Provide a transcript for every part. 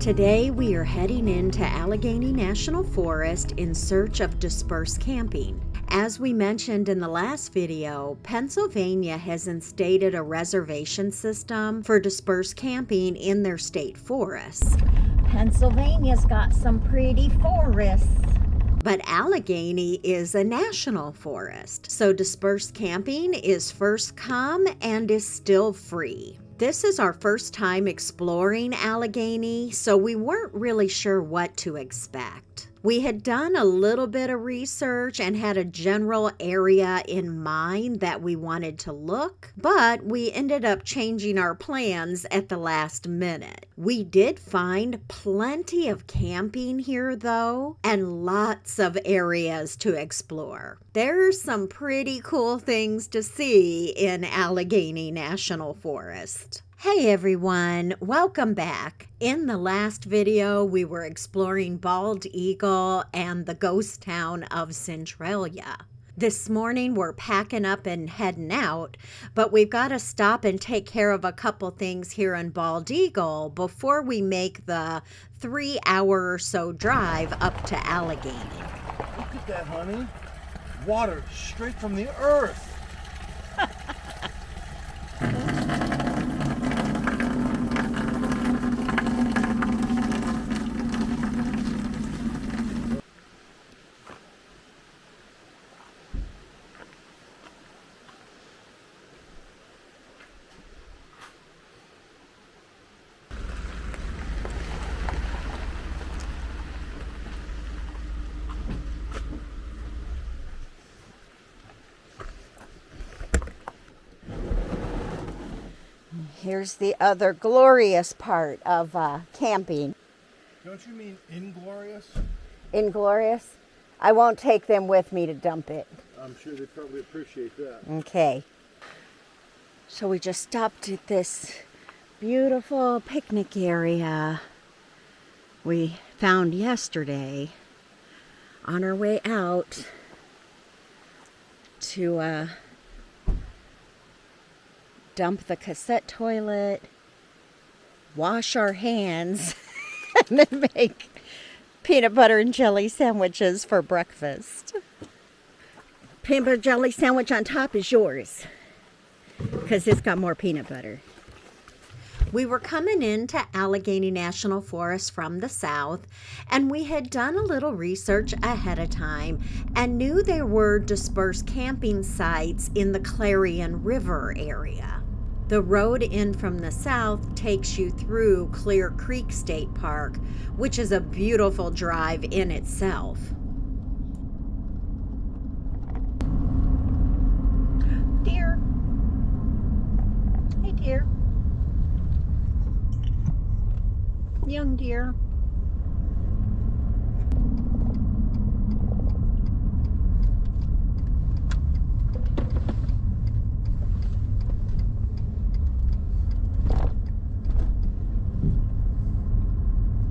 Today we are heading into Allegheny National Forest in search of dispersed camping. As we mentioned in the last video, Pennsylvania has instated a reservation system for dispersed camping in their state forests. Pennsylvania's got some pretty forests. But Allegheny is a national forest, so dispersed camping is first come and is still free. This is our first time exploring Allegheny, so we weren't really sure what to expect. We had done a little bit of research and had a general area in mind that we wanted to look, but we ended up changing our plans at the last minute. We did find plenty of camping here though, and lots of areas to explore. There's some pretty cool things to see in Allegheny National Forest. Hey everyone, welcome back. In the last video, we were exploring Bald Eagle and the ghost town of Centralia. This morning, we're packing up and heading out, but we've got to stop and take care of a couple things here in Bald Eagle before we make the 3-hour or so drive up to Allegheny. Look at that, honey. Water straight from the earth. Here's the other glorious part of camping. Don't you mean inglorious? Inglorious? I won't take them with me to dump it. I'm sure they probably appreciate that. Okay. So we just stopped at this beautiful picnic area we found yesterday on our way out to dump the cassette toilet, wash our hands, and then make peanut butter and jelly sandwiches for breakfast. Peanut butter jelly sandwich on top is yours because it's got more peanut butter. We were coming into Allegheny National Forest from the south, and we had done a little research ahead of time and knew there were dispersed camping sites in the Clarion River area. The road in from the south takes you through Clear Creek State Park, which is a beautiful drive in itself. Deer. Hey, deer. Young deer.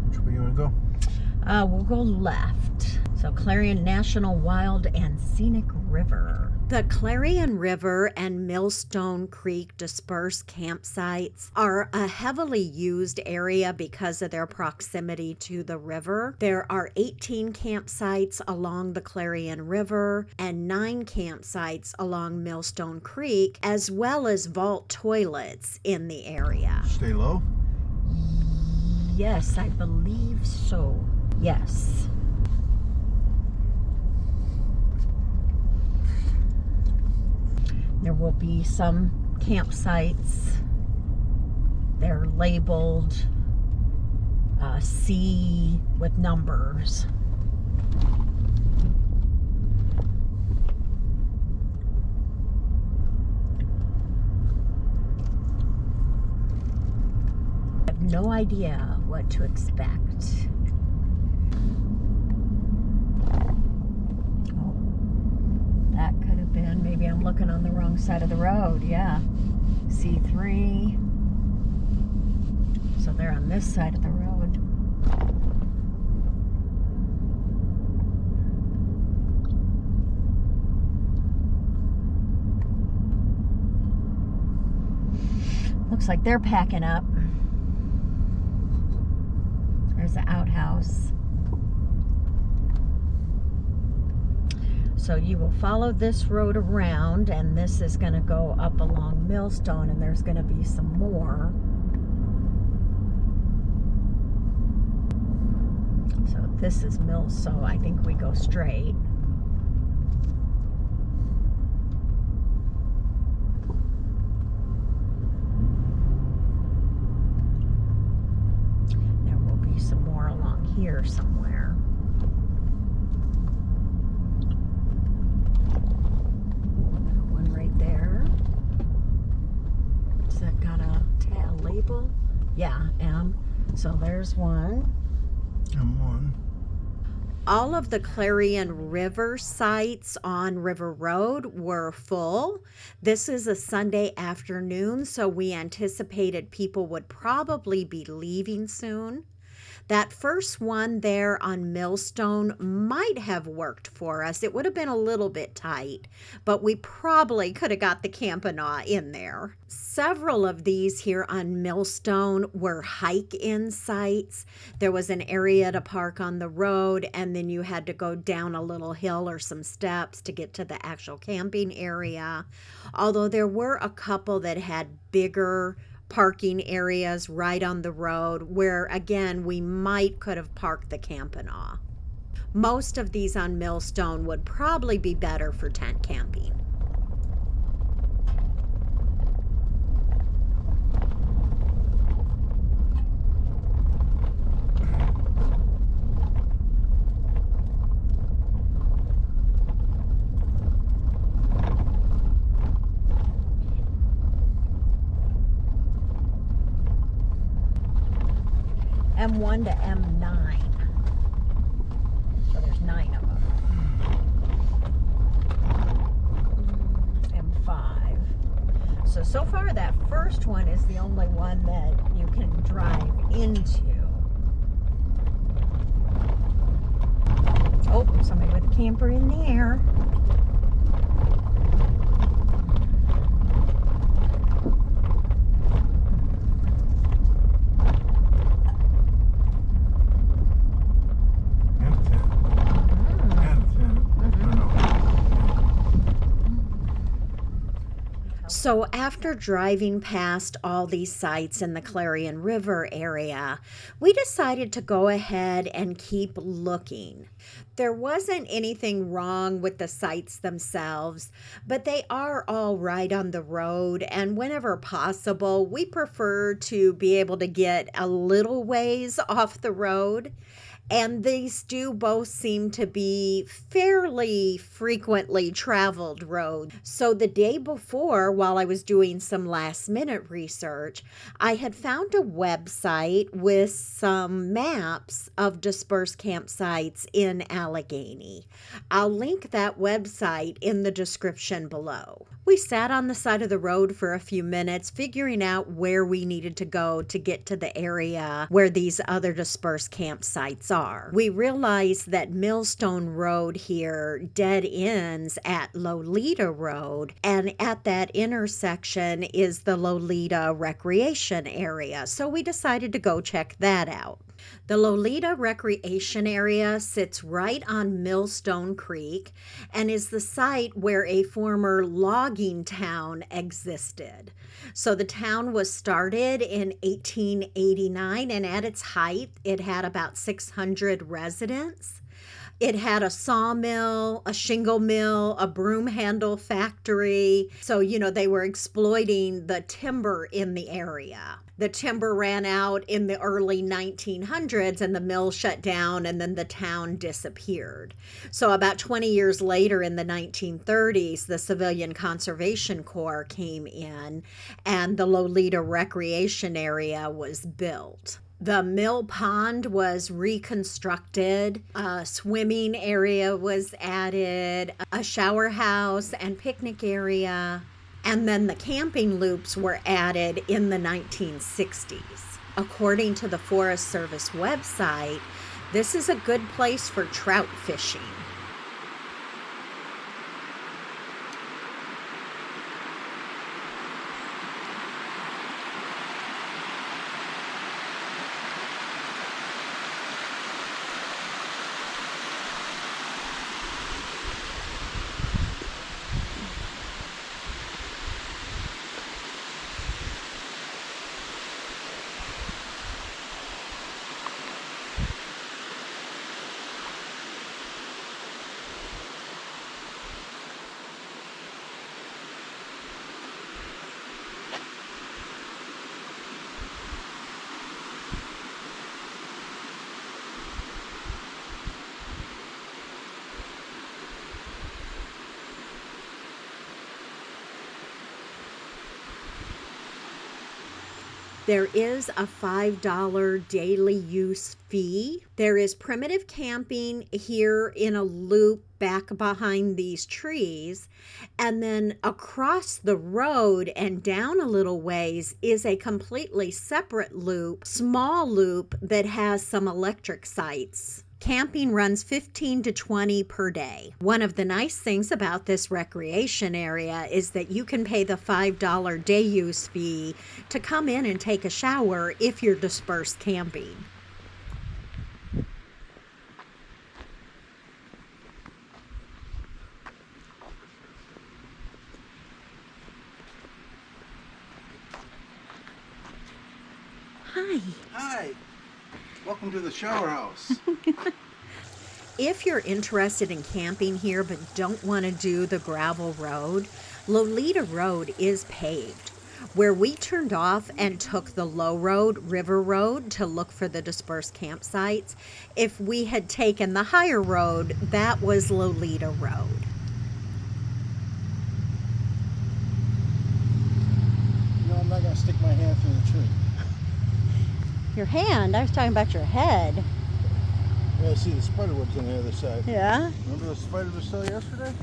Which way you want to go? We'll go left. So Clarion National Wild and Scenic River. The Clarion River and MIllstone Creek dispersed campsites are a heavily used area because of their proximity to the river. There are 18 campsites along the Clarion River and 9 campsites along MIllstone Creek, as well as vault toilets in the area. Stay low. Yes, I believe so. Yes. There will be some campsites. They're labeled C with numbers. I have no idea what to expect. That could have been, maybe I'm looking on the wrong side of the road, yeah. C3. So they're on this side of the road. Looks like they're packing up. There's the outhouse. So you will follow this road around, and this is going to go up along MIllstone, and there's going to be some more. So this is MIllstone, so I think we go straight. There will be some more along here somewhere. One right there. Has that got a label? Yeah, M. So there's one. And one. All of the Clarion River sites on River Road were full. This is a Sunday afternoon, so we anticipated people would probably be leaving soon. That first one there on MIllstone might have worked for us. It would have been a little bit tight, but we probably could have got the Campanaugh in there. Several of these here on MIllstone were hike-in sites. There was an area to park on the road, and then you had to go down a little hill or some steps to get to the actual camping area. Although there were a couple that had bigger parking areas right on the road where, again, we could have parked the Campanaugh. Most of these on MIllstone would probably be better for tent camping. M1 to M9. So there's 9 of them. M5. So far that first one is the only one that you can drive into. Oh, somebody with a camper in there. So after driving past all these sites in the Clarion River area, we decided to go ahead and keep looking. There wasn't anything wrong with the sites themselves, but they are all right on the road, and whenever possible, we prefer to be able to get a little ways off the road. And these do both seem to be fairly frequently traveled roads. So the day before, while I was doing some last minute research, I had found a website with some maps of dispersed campsites in Allegheny. I'll link that website in the description below. We sat on the side of the road for a few minutes, figuring out where we needed to go to get to the area where these other dispersed campsites are. We realized that MIllstone Road here dead ends at Loleta Road, and at that intersection is the Lolita Recreation Area, so we decided to go check that out. The Lolita Recreation Area sits right on MIllstone Creek and is the site where a former logging town existed. So the town was started in 1889, and at its height, it had about 600 residents. It had a sawmill, a shingle mill, a broom handle factory. So, they were exploiting the timber in the area. The timber ran out in the early 1900s and the mill shut down, and then the town disappeared. So about 20 years later, in the 1930s, the Civilian Conservation Corps came in and the Lolita Recreation Area was built. The mill pond was reconstructed, a swimming area was added, a shower house and picnic area, and then the camping loops were added in the 1960s. According to the Forest Service website, this is a good place for trout fishing. There is a $5 daily use fee. There is primitive camping here in a loop back behind these trees. And then across the road and down a little ways is a completely separate loop, small loop that has some electric sites. Camping runs 15 to 20 per day. One of the nice things about this recreation area is that you can pay the $5 day use fee to come in and take a shower if you're dispersed camping. Hi. Hi. Welcome to the shower house. If you're interested in camping here but don't want to do the gravel road, Lolita Road is paved. Where we turned off and took the low road, River Road, to look for the dispersed campsites, if we had taken the higher road, that was Lolita Road. No, I'm not going to stick my hand through the tree. Your hand? I was talking about your head. Yeah, I see the spider webs on the other side. Yeah? Remember those spiders we saw yesterday?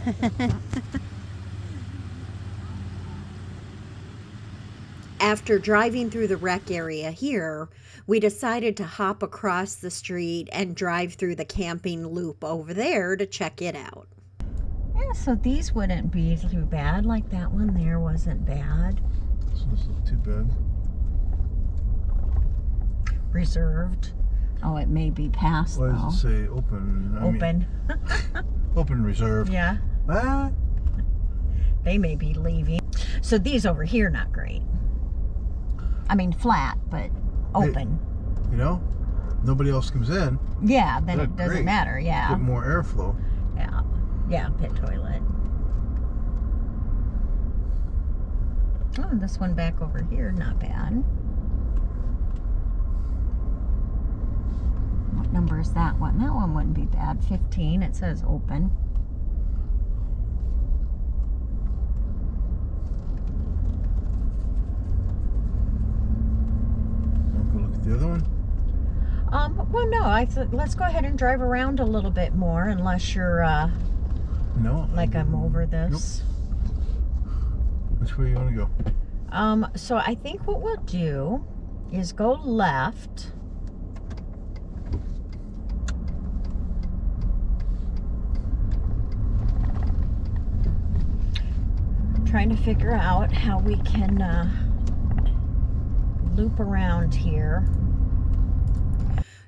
After driving through the rec area here, we decided to hop across the street and drive through the camping loop over there to check it out. Yeah, so these wouldn't be too bad. Like that one there wasn't bad. This doesn't look too bad. Reserved. Oh, it may be past Why though. does it say open? Open. Open reserved. Yeah. Ah, They may be leaving. So these over here, not great. I mean, flat, but open. you know, nobody else comes in. Yeah, then They're it doesn't great. matter. Yeah. Get more airflow. Yeah. Yeah, pit toilet. Oh, and this one back over here, not bad. What number is that one? That one wouldn't be bad. 15. It says open. Want to go look at the other one? Well, no. Let's go ahead and drive around a little bit more, unless you're No. like I'm over this. Which way you want to go? So I think what we'll do is go left. Trying to figure out how we can loop around here.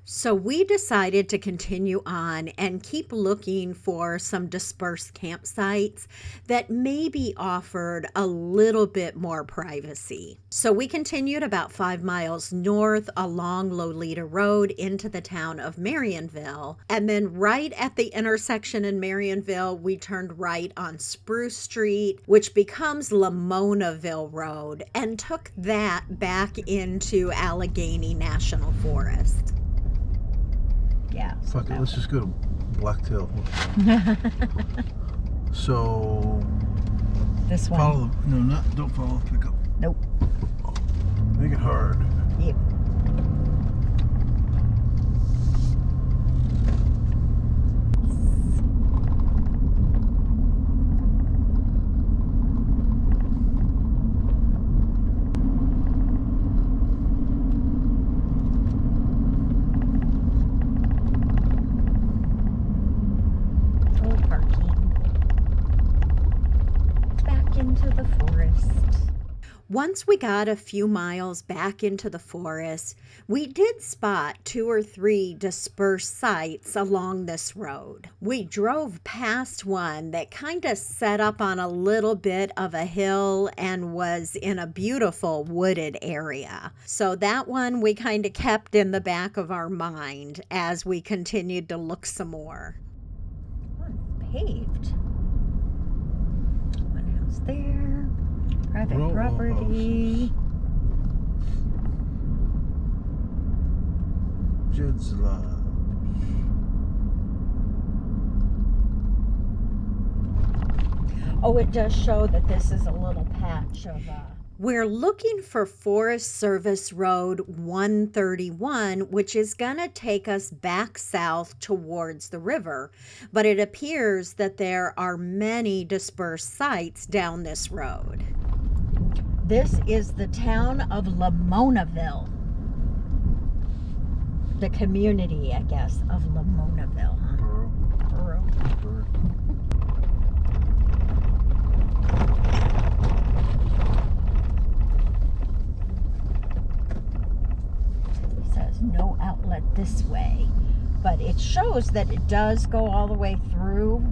So we decided to continue on and keep looking for some dispersed campsites that maybe offered a little bit more privacy. So we continued about 5 miles north along Lolita Road into the town of Marionville. And then right at the intersection in Marionville, we turned right on Spruce Street, which becomes Lamonaville Road, and took that back into Allegheny National Forest. Yeah. Fuck it, let's just go to Blacktail. So This one. follow the don't follow the pickup. Nope. Make it hard. Yep. Once we got a few miles back into the forest, we did spot 2 or 3 dispersed sites along this road. We drove past one that kind of set up on a little bit of a hill and was in a beautiful wooded area. So that one we kind of kept in the back of our mind as we continued to look some more. Oh, it's paved. One house there. Private Row property. Jed's Lodge. Oh, it does show that this is a little patch of We're looking for Forest Service Road 131, which is going to take us back south towards the river, but it appears that there are many dispersed sites down this road. This is the town of Lamonaville. The community, I guess, of Lamonaville, huh? Borough. It says no outlet this way, but it shows that it does go all the way through.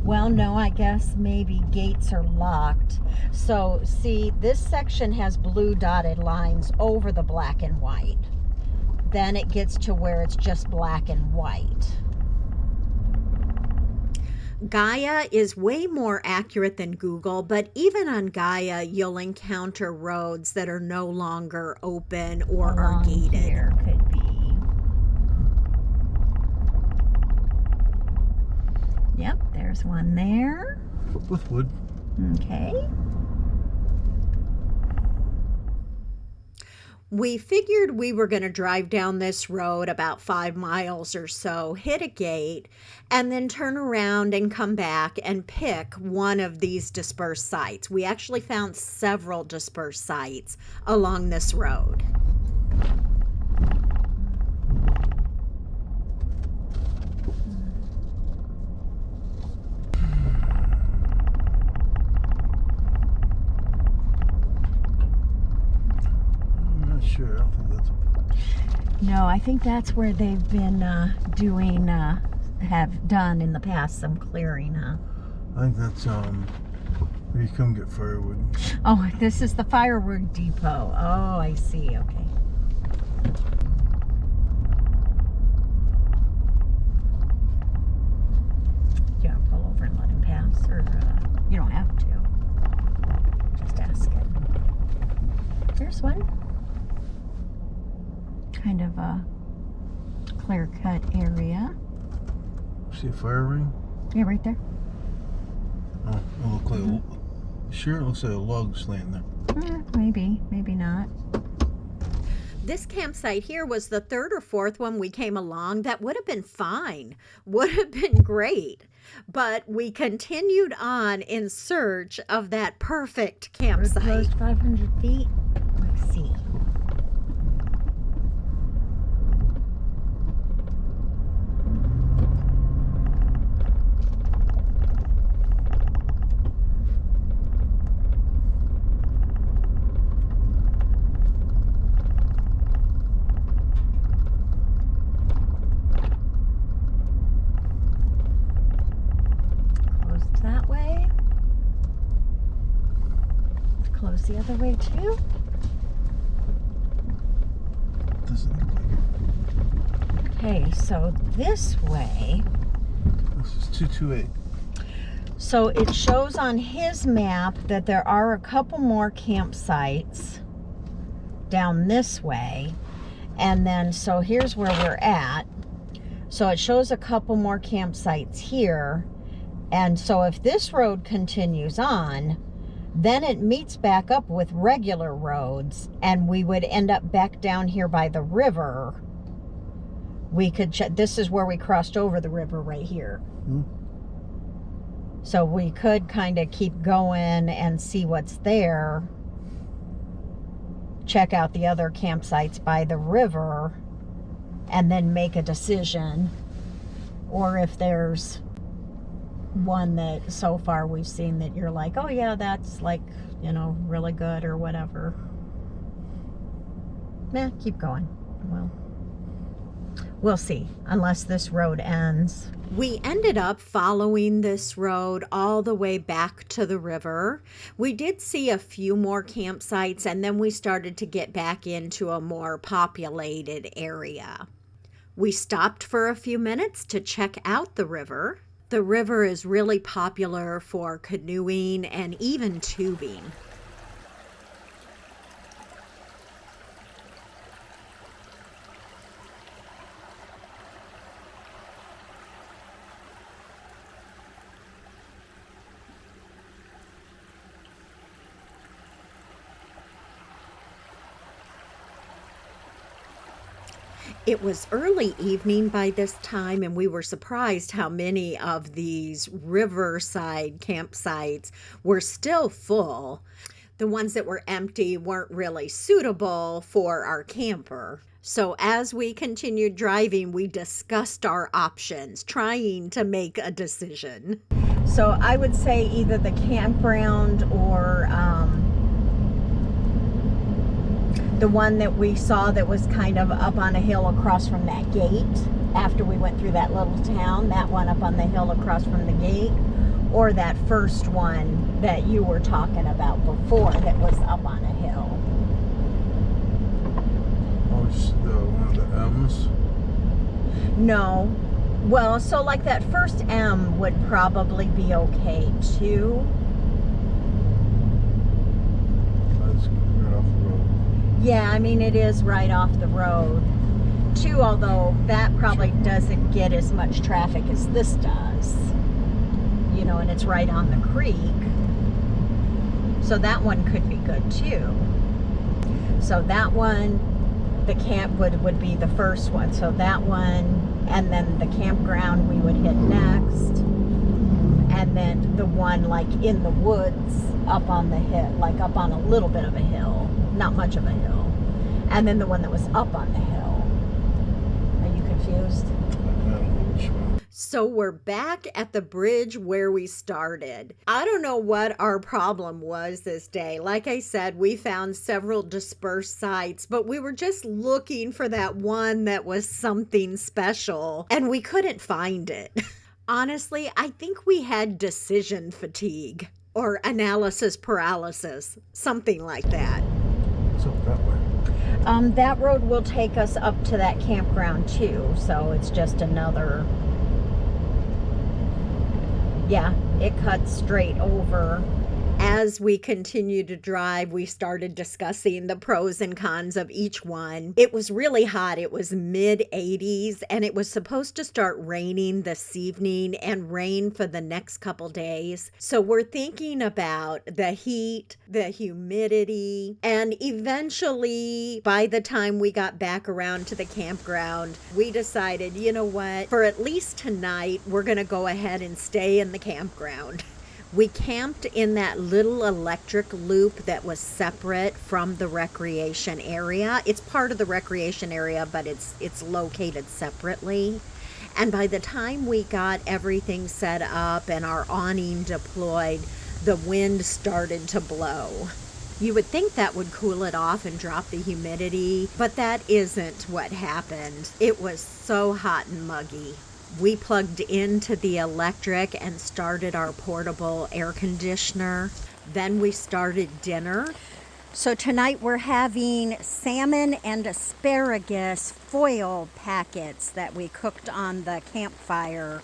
Well, no, I guess maybe gates are locked. So, see, this section has blue dotted lines over the black and white. Then it gets to where it's just black and white. Gaia is way more accurate than Google, but even on Gaia, you'll encounter roads that are no longer open or are gated. Here could be. Yep, there's one there. With wood. Okay. We figured we were going to drive down this road about 5 miles or so, hit a gate, and then turn around and come back and pick one of these dispersed sites. We actually found several dispersed sites along this road. Sure, I don't think that's No, I think that's where they've been have done in the past some clearing, huh? I think that's where you come get firewood. Oh, this is the firewood depot. Oh, I see. Okay. You gotta pull over and let him pass, or you don't have to. Just ask it. There's one. Kind of a clear-cut area. See a fire ring? Yeah, right there. Oh, it looks like sure, it looks like a log's laying there. Maybe, maybe not. This campsite here was the third or fourth one we came along. That would have been fine, would have been great. But we continued on in search of that perfect campsite. Closed 500 feet. Let's see. That way. Close the other way too. Doesn't look like it. Okay, so this way. This is 228. So it shows on his map that there are a couple more campsites down this way. And then, so here's where we're at. So it shows a couple more campsites here. And so if this road continues on, then it meets back up with regular roads, and we would end up back down here by the river. We could this is where we crossed over the river right here. So we could kind of keep going and see what's there. Check out the other campsites by the river and then make a decision. Or if there's one that so far we've seen that you're like, oh yeah, that's like, you know, really good or whatever. Keep going. Well, we'll see, unless this road ends. We ended up following this road all the way back to the river. We did see a few more campsites, and then we started to get back into a more populated area. We stopped for a few minutes to check out the river. The river is really popular for canoeing and even tubing. It was early evening by this time, and we were surprised how many of these riverside campsites were still full. The ones that were empty weren't really suitable for our camper. So as we continued driving, we discussed our options, trying to make a decision. So I would say either the campground or the one that we saw that was kind of up on a hill across from that gate after we went through that little town, that one up on the hill across from the gate, or that first one that you were talking about before that was up on a hill. Oh, it's one of the M's? No. Well, so like that first M would probably be okay too. That's right off the road. Yeah, I mean, it is right off the road. Too, although that probably doesn't get as much traffic as this does. You know, and it's right on the creek. So that one could be good too. So that one, the camp would be the first one. So that one, and then the campground we would hit next. And then the one like in the woods up on the hill, like up on a little bit of a hill, not much of a hill. And then the one that was up on the hill. Are you confused? I don't know which one. So we're back at the bridge where we started. I don't know what our problem was this day. Like I said, we found several dispersed sites, but we were just looking for that one that was something special, and we couldn't find it. Honestly, I think we had decision fatigue or analysis paralysis, something like that. It's up that way. That road will take us up to that campground too, so it's just another. Yeah, it cuts straight over. As we continued to drive, we started discussing the pros and cons of each one. It was really hot. It was mid-80s, and it was supposed to start raining this evening and rain for the next couple days. So we're thinking about the heat, the humidity, and eventually, by the time we got back around to the campground, we decided, you know what, for at least tonight, we're going to go ahead and stay in the campground. We camped in that little electric loop that was separate from the recreation area. It's part of the recreation area, but it's located separately. And by the time we got everything set up and our awning deployed, the wind started to blow. You would think that would cool it off and drop the humidity, but that isn't what happened. It was so hot and muggy. We plugged into the electric and started our portable air conditioner. Then we started dinner. So tonight we're having salmon and asparagus foil packets that we cooked on the campfire.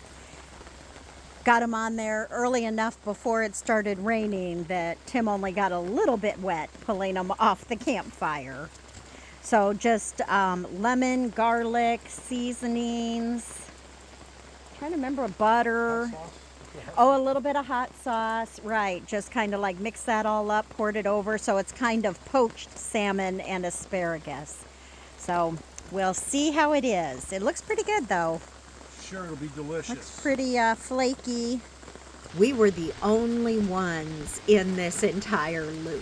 Got them on there early enough before it started raining that Tim only got a little bit wet pulling them off the campfire. So just lemon, garlic, seasonings. Trying to remember, butter. Oh, a little bit of hot sauce. Right, just kind of like mix that all up, poured it over. So it's kind of poached salmon and asparagus. So we'll see how it is. It looks pretty good though. Sure, it'll be delicious. Looks pretty flaky. We were the only ones in this entire loop.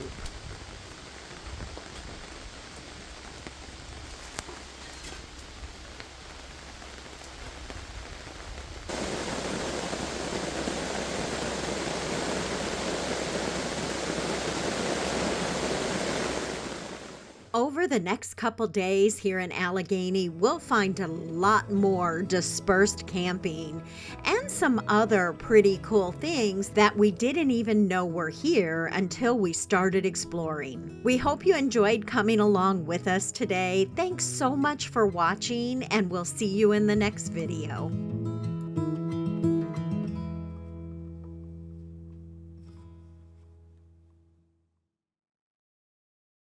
Over the next couple days here in Allegheny, we'll find a lot more dispersed camping and some other pretty cool things that we didn't even know were here until we started exploring. We hope you enjoyed coming along with us today. Thanks so much for watching, and we'll see you in the next video.